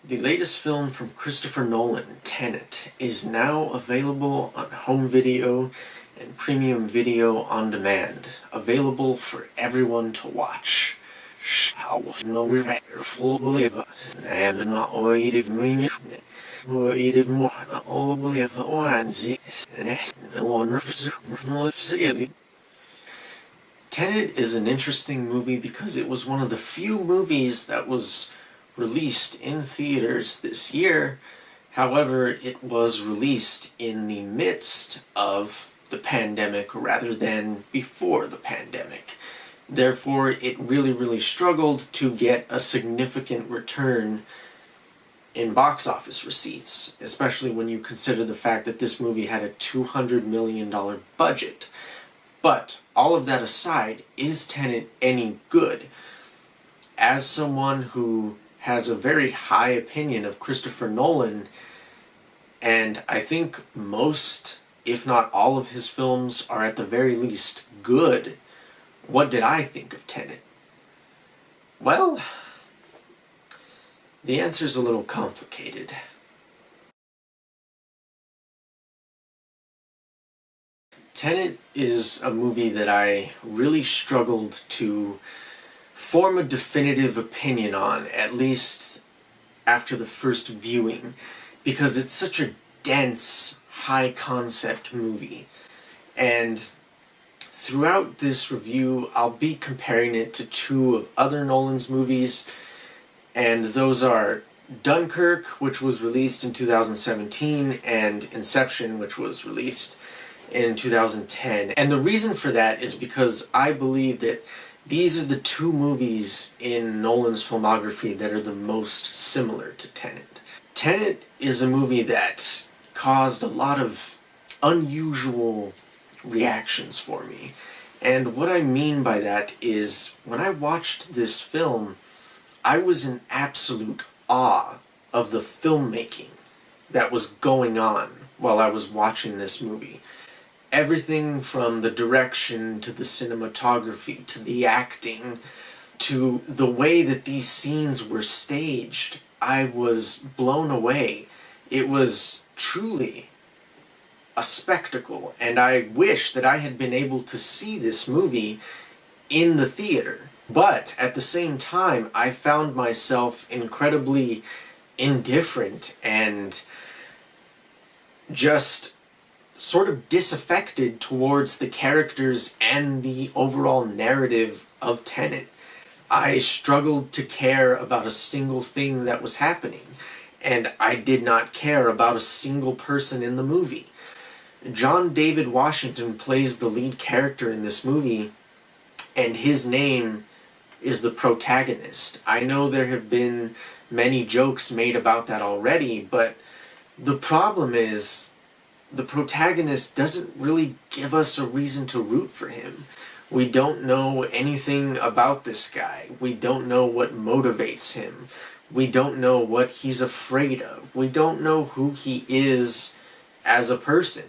The latest film from Christopher Nolan, Tenet, is now available on home video and premium video on demand, available for everyone to watch. Elbaliava, and not oediv Tenet is an interesting movie because it was one of the few movies that was released in theaters this year. However, it was released in the midst of the pandemic rather than before the pandemic. Therefore, it really struggled to get a significant return in box office receipts, especially when you consider the fact that this movie had a $200 million budget. But, all of that aside, is Tenet any good? As someone who has a very high opinion of Christopher Nolan, and I think most, if not all of his films are at the very least good, what did I think of Tenet? Well, the answer's a little complicated. Tenet is a movie that I really struggled to form a definitive opinion on, at least after the first viewing, because it's such a dense, high-concept movie. And throughout this review, I'll be comparing it to two of other Nolan's movies, and those are Dunkirk, which was released in 2017, and Inception, which was released in 2010. And the reason for that is because I believe that these are the two movies in Nolan's filmography that are the most similar to Tenet. Tenet is a movie that caused a lot of unusual reactions for me. And what I mean by that is, when I watched this film, I was in absolute awe of the filmmaking that was going on while I was watching this movie. Everything from the direction, to the cinematography, to the acting, to the way that these scenes were staged, I was blown away. It was truly a spectacle, and I wish that I had been able to see this movie in the theater. But at the same time, I found myself incredibly indifferent and just sort of disaffected towards the characters and the overall narrative of Tenet. I struggled to care about a single thing that was happening, and I did not care about a single person in the movie. John David Washington plays the lead character in this movie, and his name is the protagonist. I know there have been many jokes made about that already, but the problem is, the protagonist doesn't really give us a reason to root for him. We don't know anything about this guy. We don't know what motivates him. We don't know what he's afraid of. We don't know who he is as a person.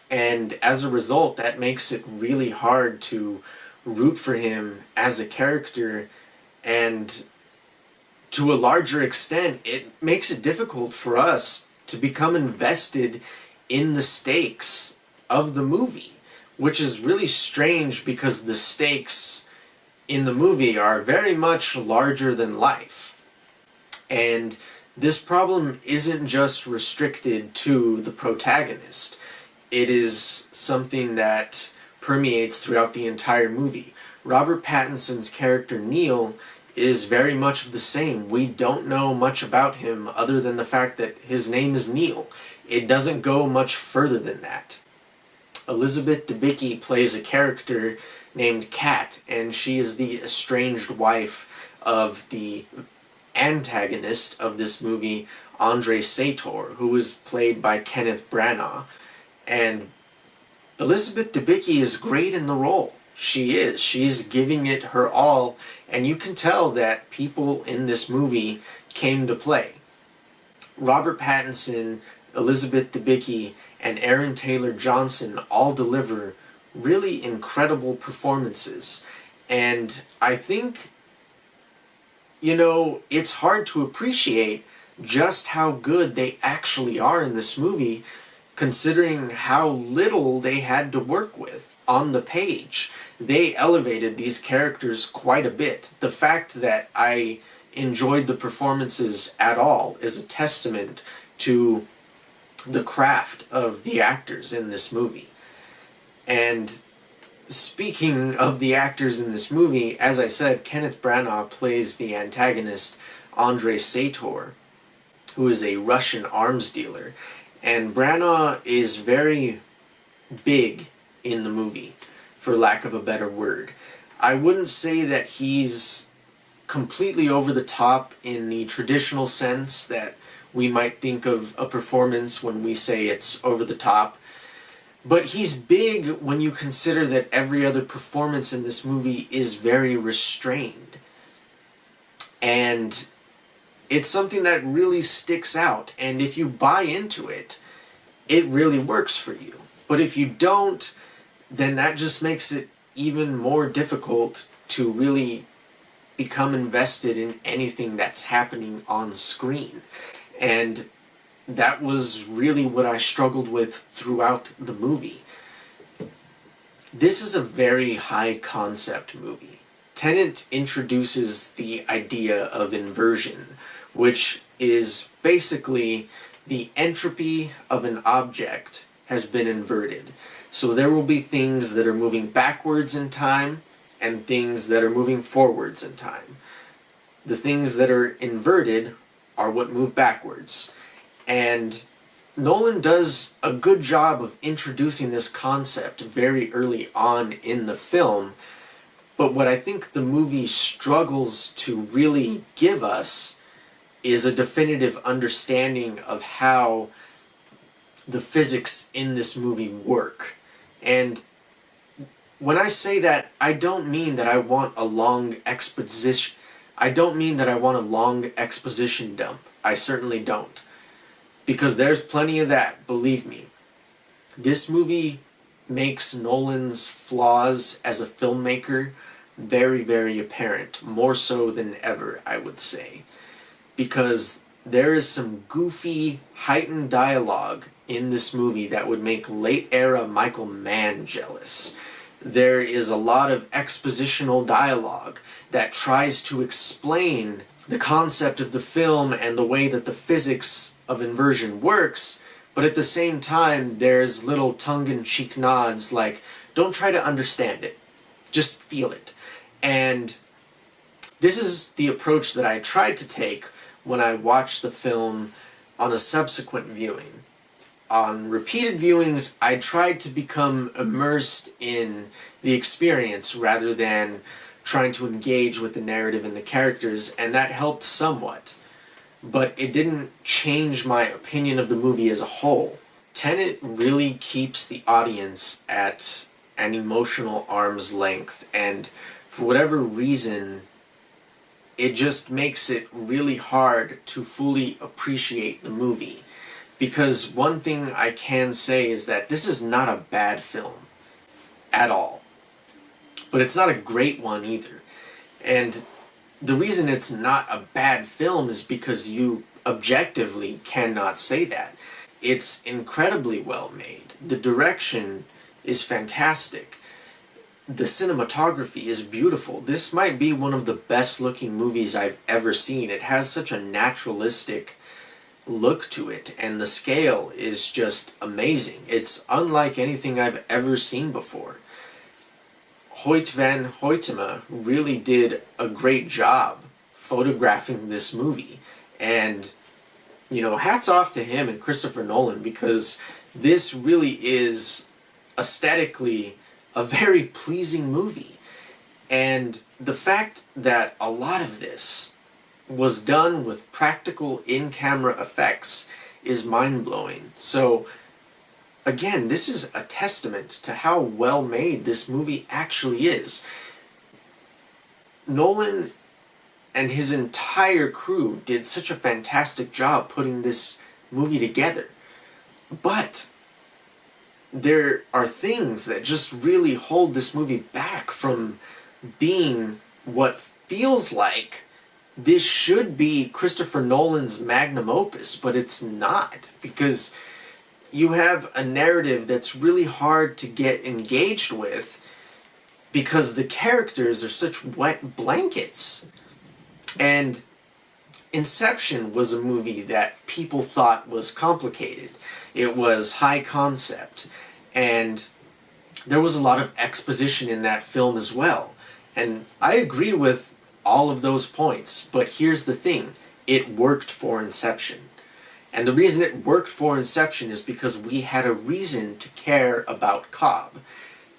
And as a result, that makes it really hard to root for him as a character, and to a larger extent, it makes it difficult for us to become invested in the stakes of the movie, which is really strange because the stakes in the movie are very much larger than life. And this problem isn't just restricted to the protagonist. It is something that permeates throughout the entire movie. Robert Pattinson's character Neil is very much of the same. We don't know much about him other than the fact that his name is Neil. It doesn't go much further than that. Elizabeth Debicki plays a character named Kat, and she is the estranged wife of the antagonist of this movie, Andre Sator, who is played by Kenneth Branagh. And Elizabeth Debicki is great in the role. She is. She's giving it her all, and you can tell that people in this movie came to play. Robert Pattinson, Elizabeth Debicki, and Aaron Taylor Johnson all deliver really incredible performances. And I think, it's hard to appreciate just how good they actually are in this movie, considering how little they had to work with on the page. They elevated these characters quite a bit. The fact that I enjoyed the performances at all is a testament to the craft of the actors in this movie. And speaking of the actors in this movie, as I said, Kenneth Branagh plays the antagonist Andrei Sator, who is a Russian arms dealer. And Branagh is very big in the movie, for lack of a better word. I wouldn't say that he's completely over the top in the traditional sense that we might think of a performance when we say it's over the top. But he's big when you consider that every other performance in this movie is very restrained. And it's something that really sticks out. And if you buy into it, it really works for you. But if you don't, then that just makes it even more difficult to really become invested in anything that's happening on screen. And that was really what I struggled with throughout the movie. This is a very high concept movie. Tenet introduces the idea of inversion, which is basically the entropy of an object has been inverted. So there will be things that are moving backwards in time and things that are moving forwards in time. The things that are inverted are what move backwards. And Nolan does a good job of introducing this concept very early on in the film, but what I think the movie struggles to really give us is a definitive understanding of how the physics in this movie work. And when I say that, I don't mean that I want a long exposition. I don't mean that I want a long exposition dump. I certainly don't. Because there's plenty of that, believe me. This movie makes Nolan's flaws as a filmmaker very, very apparent. More so than ever, I would say. Because there is some goofy, heightened dialogue in this movie that would make late-era Michael Mann jealous. There is a lot of expositional dialogue that tries to explain the concept of the film and the way that the physics of inversion works, but at the same time there's little tongue-in-cheek nods like, don't try to understand it, just feel it. And this is the approach that I tried to take when I watched the film on a subsequent viewing. On repeated viewings, I tried to become immersed in the experience rather than trying to engage with the narrative and the characters, and that helped somewhat. But it didn't change my opinion of the movie as a whole. Tenet really keeps the audience at an emotional arm's length, and for whatever reason, it just makes it really hard to fully appreciate the movie. Because one thing I can say is that this is not a bad film at all. But it's not a great one either. And the reason it's not a bad film is because you objectively cannot say that. It's incredibly well made. The direction is fantastic. The cinematography is beautiful. This might be one of the best looking movies I've ever seen. It has such a naturalistic look to it, and the scale is just amazing. It's unlike anything I've ever seen before. Hoyt van Hoytema really did a great job photographing this movie, and hats off to him and Christopher Nolan, because this really is aesthetically a very pleasing movie. And the fact that a lot of this was done with practical in-camera effects is mind-blowing. So, again, this is a testament to how well made this movie actually is. Nolan and his entire crew did such a fantastic job putting this movie together. But there are things that just really hold this movie back from being what feels like this should be Christopher Nolan's magnum opus, but it's not, because you have a narrative that's really hard to get engaged with because the characters are such wet blankets. And Inception was a movie that people thought was complicated. It was high concept, and there was a lot of exposition in that film as well. And I agree with all of those points, but here's the thing. It worked for Inception. And the reason it worked for Inception is because we had a reason to care about Cobb.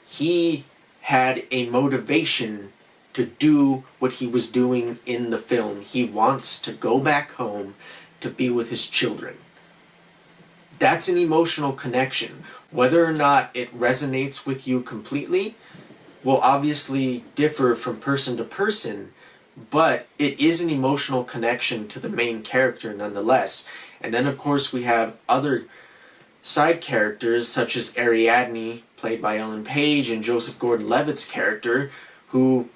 He had a motivation to do what he was doing in the film. He wants to go back home to be with his children. That's an emotional connection. Whether or not it resonates with you completely will obviously differ from person to person, but it is an emotional connection to the main character nonetheless. And then of course we have other side characters such as Ariadne, played by Ellen Page, and Joseph Gordon-Levitt's character, who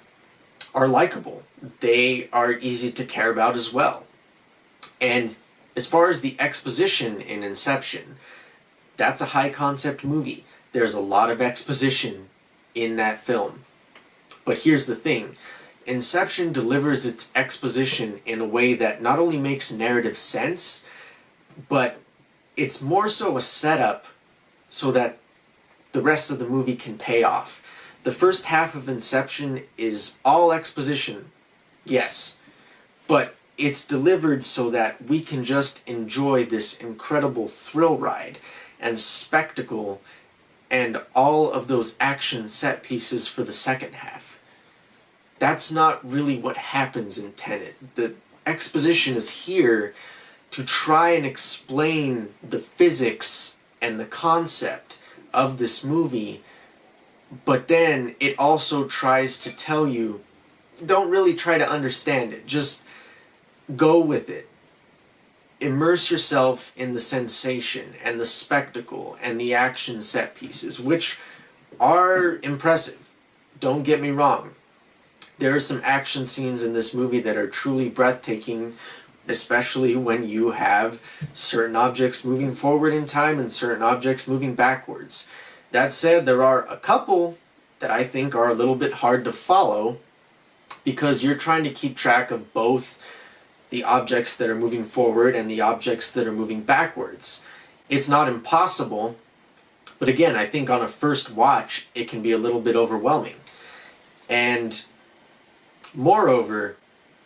are likable. They are easy to care about as well. And as far as the exposition in Inception, that's a high concept movie. There's a lot of exposition in that film. But here's the thing. Inception delivers its exposition in a way that not only makes narrative sense, but it's more so a setup so that the rest of the movie can pay off. The first half of Inception is all exposition, yes, but it's delivered so that we can just enjoy this incredible thrill ride and spectacle and all of those action set pieces for the second half. That's not really what happens in Tenet. The exposition is here to try and explain the physics and the concept of this movie, but then it also tries to tell you, don't really try to understand it, just go with it. Immerse yourself in the sensation and the spectacle and the action set pieces, which are impressive. Don't get me wrong. There are some action scenes in this movie that are truly breathtaking, especially when you have certain objects moving forward in time and certain objects moving backwards. That said, there are a couple that I think are a little bit hard to follow because you're trying to keep track of both the objects that are moving forward and the objects that are moving backwards. It's not impossible, but again, I think on a first watch, it can be a little bit overwhelming. And moreover,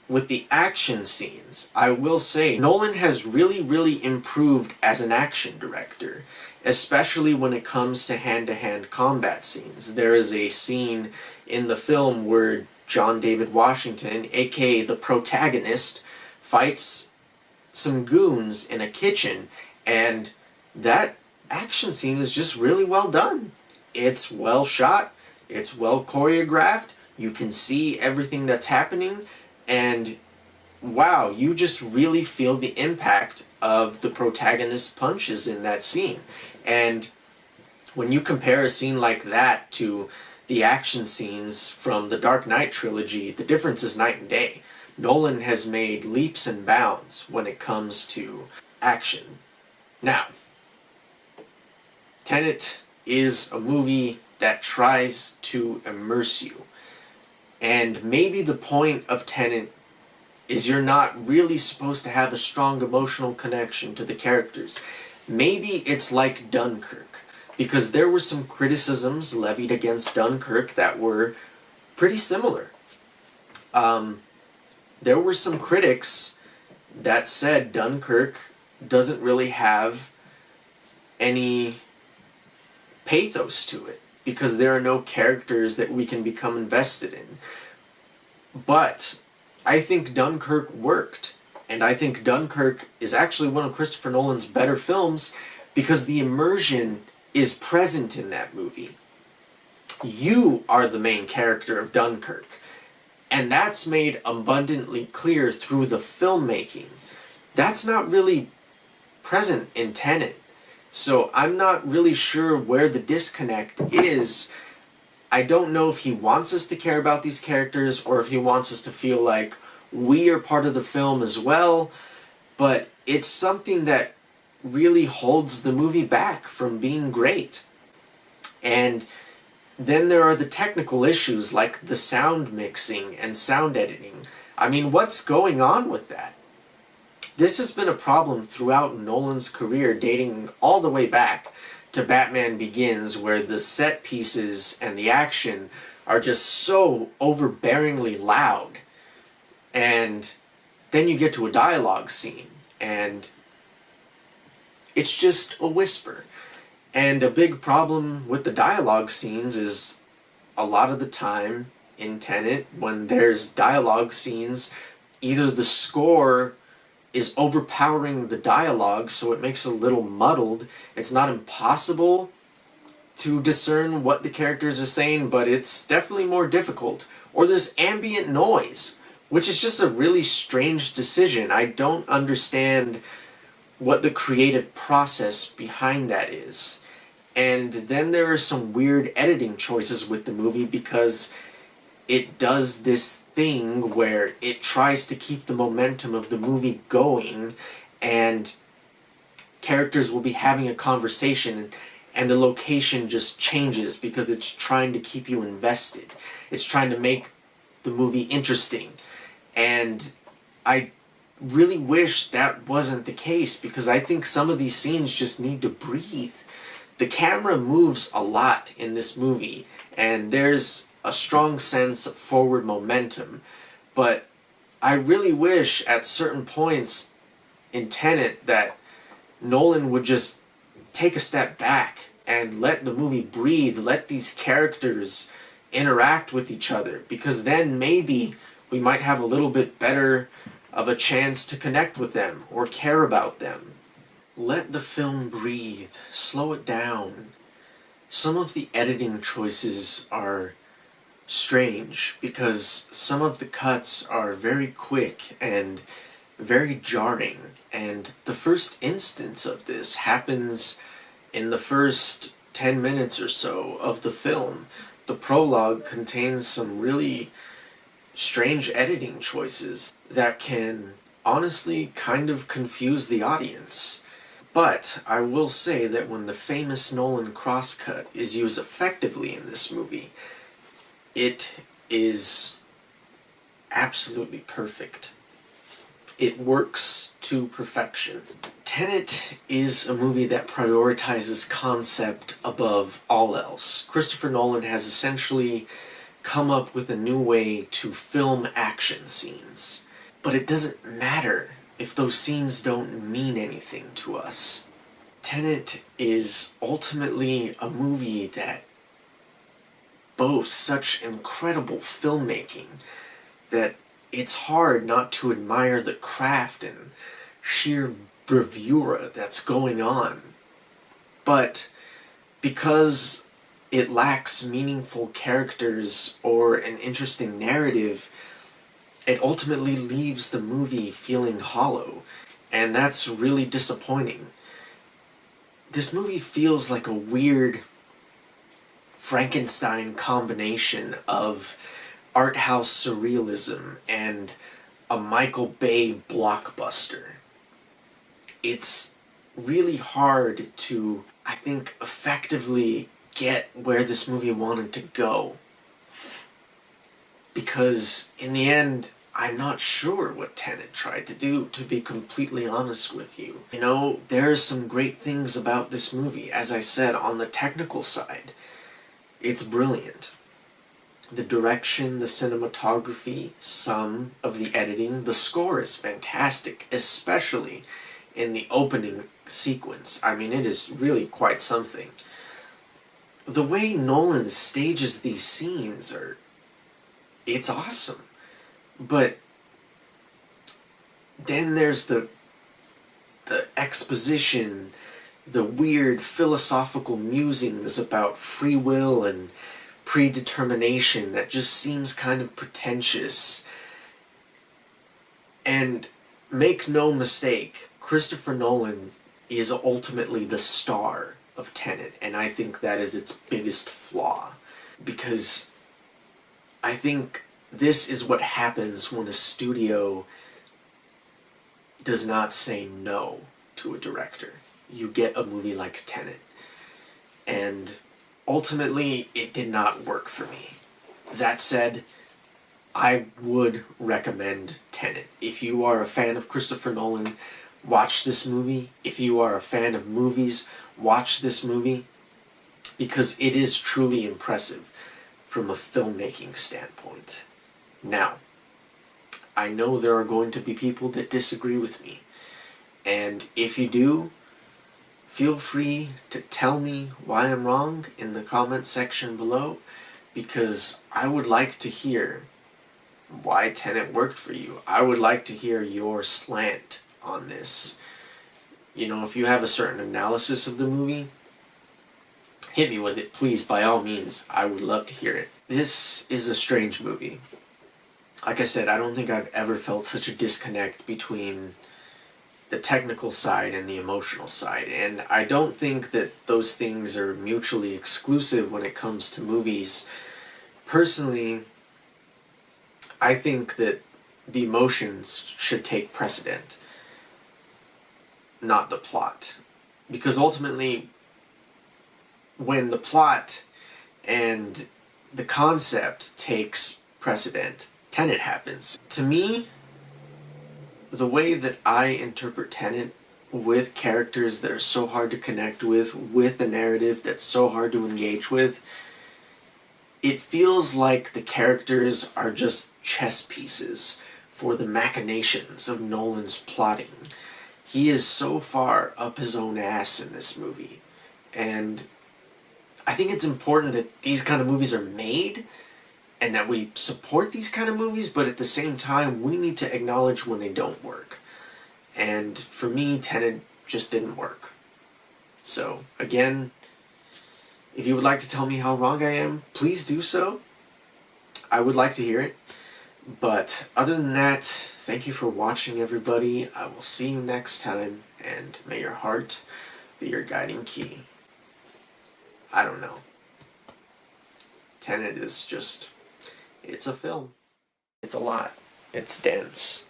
with the action scenes, I will say Nolan has really improved as an action director, especially when it comes to hand-to-hand combat scenes. There is a scene in the film where John David Washington, aka the protagonist, fights some goons in a kitchen, and that action scene is just really well done. It's well shot, it's well choreographed, you can see everything that's happening, and wow, you just really feel the impact of the protagonist's punches in that scene. And when you compare a scene like that to the action scenes from the Dark Knight trilogy, the difference is night and day. Nolan has made leaps and bounds when it comes to action. Now, Tenet is a movie that tries to immerse you. And maybe the point of Tenet is you're not really supposed to have a strong emotional connection to the characters. Maybe it's like Dunkirk, because there were some criticisms levied against Dunkirk that were pretty similar. There were some critics that said Dunkirk doesn't really have any pathos to it, because there are no characters that we can become invested in. But I think Dunkirk worked, and I think Dunkirk is actually one of Christopher Nolan's better films because the immersion is present in that movie. You are the main character of Dunkirk, and that's made abundantly clear through the filmmaking. That's not really present in Tenet. So I'm not really sure where the disconnect is. I don't know if he wants us to care about these characters or if he wants us to feel like, We are part of the film as well, but it's something that really holds the movie back from being great. And then there are the technical issues like the sound mixing and sound editing. I mean, what's going on with that? This has been a problem throughout Nolan's career, dating all the way back to Batman Begins, where the set pieces and the action are just so overbearingly loud. And then you get to a dialogue scene, and it's just a whisper. And a big problem with the dialogue scenes is a lot of the time in Tenet, when there's dialogue scenes, either the score is overpowering the dialogue so it makes it a little muddled. It's not impossible to discern what the characters are saying, but it's definitely more difficult. Or there's ambient noise, which is just a really strange decision. I don't understand what the creative process behind that is. And then there are some weird editing choices with the movie because it does this thing where it tries to keep the momentum of the movie going, and characters will be having a conversation and the location just changes because it's trying to keep you invested. It's trying to make the movie interesting. And I really wish that wasn't the case, because I think some of these scenes just need to breathe. The camera moves a lot in this movie, and there's a strong sense of forward momentum, but I really wish at certain points in Tenet that Nolan would just take a step back and let the movie breathe, let these characters interact with each other, because then maybe we might have a little bit better of a chance to connect with them or care about them. Let the film breathe, slow it down. Some of the editing choices are strange because some of the cuts are very quick and very jarring, and the first instance of this happens in the first 10 minutes or so of the film. The prologue contains some really strange editing choices that can honestly kind of confuse the audience. But I will say that when the famous Nolan crosscut is used effectively in this movie, it is absolutely perfect. It works to perfection. Tenet is a movie that prioritizes concept above all else. Christopher Nolan has essentially come up with a new way to film action scenes. But it doesn't matter if those scenes don't mean anything to us. Tenet is ultimately a movie that boasts such incredible filmmaking that it's hard not to admire the craft and sheer bravura that's going on. But because it lacks meaningful characters or an interesting narrative, it ultimately leaves the movie feeling hollow, and that's really disappointing. This movie feels like a weird Frankenstein combination of art house surrealism and a Michael Bay blockbuster. It's really hard to, I think, effectively get where this movie wanted to go, because in the end, I'm not sure what Tenet tried to do, to be completely honest with you. You know, there are some great things about this movie. As I said, on the technical side, it's brilliant. The direction, the cinematography, some of the editing, the score is fantastic, especially in the opening sequence. I mean, it is really quite something. The way Nolan stages these scenes it's awesome. But then there's the exposition, the weird philosophical musings about free will and predetermination that just seems kind of pretentious. And make no mistake, Christopher Nolan is ultimately the star of Tenet, and I think that is its biggest flaw. Because I think This is what happens when a studio does not say no to a director. You get a movie like Tenet. And ultimately, it did not work for me. That said, I would recommend Tenet. If you are a fan of Christopher Nolan, watch this movie. If you are a fan of movies, watch this movie, because it is truly impressive from a filmmaking standpoint. Now, I know there are going to be people that disagree with me, and if you do, feel free to tell me why I'm wrong in the comment section below, because I would like to hear why Tenet worked for you. I would like to hear your slant on this. You know, if you have a certain analysis of the movie, hit me with it, please, by all means. I would love to hear it. This is a strange movie. Like I said, I don't think I've ever felt such a disconnect between the technical side and the emotional side. And I don't think that those things are mutually exclusive when it comes to movies. Personally, I think that the emotions should take precedent, not the plot. Because ultimately, when the plot and the concept takes precedent, Tenet happens. To me, the way that I interpret Tenet, with characters that are so hard to connect with a narrative that's so hard to engage with, it feels like the characters are just chess pieces for the machinations of Nolan's plotting. He is so far up his own ass in this movie, and I think it's important that these kind of movies are made and that we support these kind of movies, but at the same time, we need to acknowledge when they don't work. And for me, Tenet just didn't work. So, again, if you would like to tell me how wrong I am, please do so. I would like to hear it. But other than that, thank you for watching, everybody. I will see you next time, and may your heart be your guiding key. I don't know. Tenet is just... it's a film. It's a lot. It's dense.